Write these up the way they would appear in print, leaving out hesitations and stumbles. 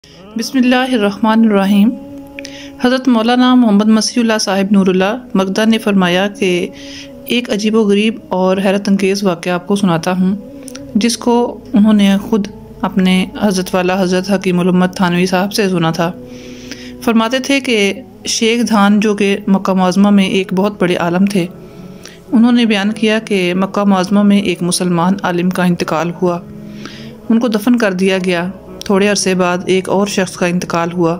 بسم اللہ الرحمن الرحیم۔ حضرت مولانا محمد مسیح اللہ صاحب نور اللہ مقدہ نے فرمایا کہ ایک عجیب و غریب اور حیرت انگیز واقعہ آپ کو سناتا ہوں، جس کو انہوں نے خود اپنے حضرت والا حضرت حکیم الامت تھانوی صاحب سے سنا تھا۔ فرماتے تھے کہ شیخ دھان جو کہ مکہ معظمہ میں ایک بہت بڑے عالم تھے، انہوں نے بیان کیا کہ مکہ معظمہ میں ایک مسلمان عالم کا انتقال ہوا، ان کو دفن کر دیا گیا۔ تھوڑے عرصے بعد ایک اور شخص کا انتقال ہوا۔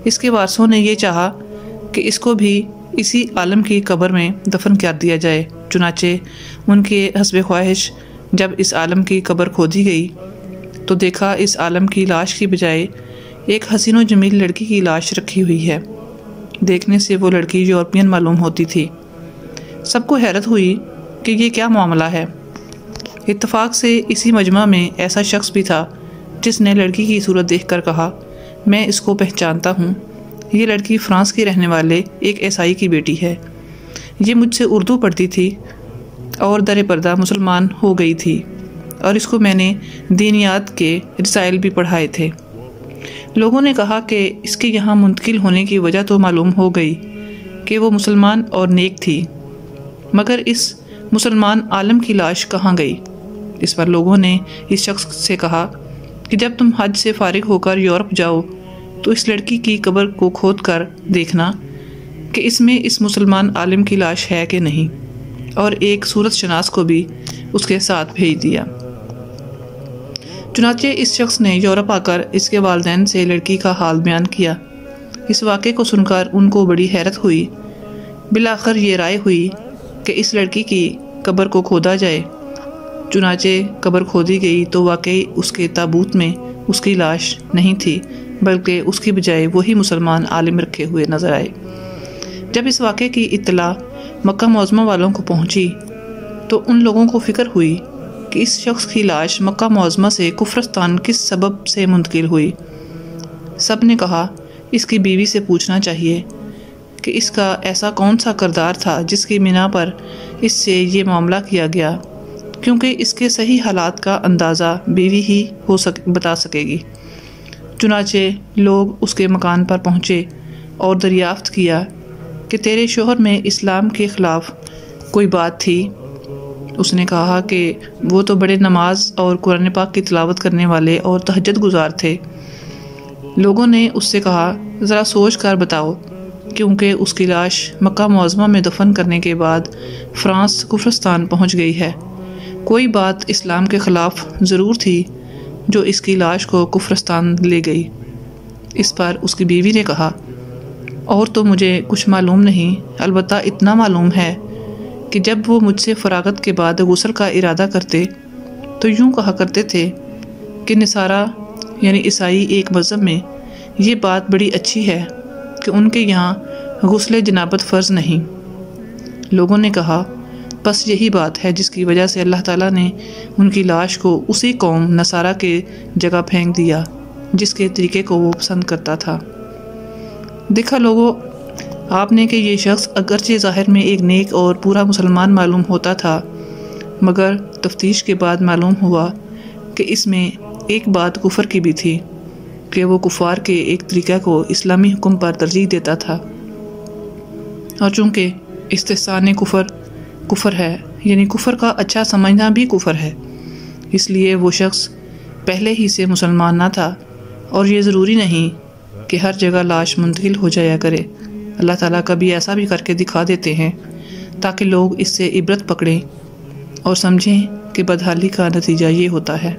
اس کے وارثوں نے یہ چاہا کہ اس کو بھی اسی عالم کی قبر میں دفن کر دیا جائے۔ چنانچہ ان کے حسب خواہش جب اس عالم کی قبر کھودی گئی تو دیکھا اس عالم کی لاش کی بجائے ایک حسین و جمیل لڑکی کی لاش رکھی ہوئی ہے۔ دیکھنے سے وہ لڑکی یورپین معلوم ہوتی تھی۔ سب کو حیرت ہوئی کہ یہ کیا معاملہ ہے۔ اتفاق سے اسی مجمع میں ایسا شخص بھی تھا جس نے لڑکی کی صورت دیکھ کر کہا، میں اس کو پہچانتا ہوں، یہ لڑکی فرانس کی رہنے والے ایک عیسائی کی بیٹی ہے۔ یہ مجھ سے اردو پڑھتی تھی اور در پردہ مسلمان ہو گئی تھی، اور اس کو میں نے دینیات کے رسائل بھی پڑھائے تھے۔ لوگوں نے کہا کہ اس کے یہاں منتقل ہونے کی وجہ تو معلوم ہو گئی کہ وہ مسلمان اور نیک تھی، مگر اس مسلمان عالم کی لاش کہاں گئی؟ اس پر لوگوں نے اس شخص سے کہا کہ جب تم حج سے فارغ ہو کر یورپ جاؤ تو اس لڑکی کی قبر کو کھود کر دیکھنا کہ اس میں اس مسلمان عالم کی لاش ہے کہ نہیں، اور ایک صورت شناس کو بھی اس کے ساتھ بھیج دیا۔ چنانچہ اس شخص نے یورپ آ کر اس کے والدین سے لڑکی کا حال بیان کیا۔ اس واقعے کو سن کر ان کو بڑی حیرت ہوئی۔ بالآخر یہ رائے ہوئی کہ اس لڑکی کی قبر کو کھودا جائے۔ چنانچہ قبر کھودی گئی تو واقعی اس کے تابوت میں اس کی لاش نہیں تھی، بلکہ اس کی بجائے وہی مسلمان عالم رکھے ہوئے نظر آئے۔ جب اس واقعے کی اطلاع مکہ معظمہ والوں کو پہنچی تو ان لوگوں کو فکر ہوئی کہ اس شخص کی لاش مکہ معظمہ سے کفرستان کس سبب سے منتقل ہوئی۔ سب نے کہا اس کی بیوی سے پوچھنا چاہیے کہ اس کا ایسا کون سا کردار تھا جس کی بنا پر اس سے یہ معاملہ کیا گیا، کیونکہ اس کے صحیح حالات کا اندازہ بیوی ہی بتا سکے گی۔ چنانچہ لوگ اس کے مکان پر پہنچے اور دریافت کیا کہ تیرے شوہر میں اسلام کے خلاف کوئی بات تھی؟ اس نے کہا کہ وہ تو بڑے نماز اور قرآن پاک کی تلاوت کرنے والے اور تہجد گزار تھے۔ لوگوں نے اس سے کہا ذرا سوچ کر بتاؤ، کیونکہ اس کی لاش مکہ معظمہ میں دفن کرنے کے بعد فرانس کفرستان پہنچ گئی ہے۔ کوئی بات اسلام کے خلاف ضرور تھی جو اس کی لاش کو کفرستان لے گئی۔ اس پر اس کی بیوی نے کہا، اور تو مجھے کچھ معلوم نہیں، البتہ اتنا معلوم ہے کہ جب وہ مجھ سے فراغت کے بعد غسل کا ارادہ کرتے تو یوں کہا کرتے تھے کہ نصارہ یعنی عیسائی ایک مذہب میں یہ بات بڑی اچھی ہے کہ ان کے یہاں غسل جنابت فرض نہیں۔ لوگوں نے کہا بس یہی بات ہے جس کی وجہ سے اللہ تعالیٰ نے ان کی لاش کو اسی قوم نصارہ کے جگہ پھینک دیا جس کے طریقے کو وہ پسند کرتا تھا۔ دیکھا لوگوں، آپ نے کہ یہ شخص اگرچہ ظاہر میں ایک نیک اور پورا مسلمان معلوم ہوتا تھا، مگر تفتیش کے بعد معلوم ہوا کہ اس میں ایک بات کفر کی بھی تھی کہ وہ کفار کے ایک طریقہ کو اسلامی حکم پر ترجیح دیتا تھا، اور چونکہ استحسان کفر ہے، یعنی کفر کا اچھا سمجھنا بھی کفر ہے، اس لیے وہ شخص پہلے ہی سے مسلمان نہ تھا، اور یہ ضروری نہیں کہ ہر جگہ لاش منتقل ہو جایا کرے۔ اللہ تعالیٰ کبھی ایسا بھی کر کے دکھا دیتے ہیں تاکہ لوگ اس سے عبرت پکڑیں اور سمجھیں کہ بدحالی کا نتیجہ یہ ہوتا ہے۔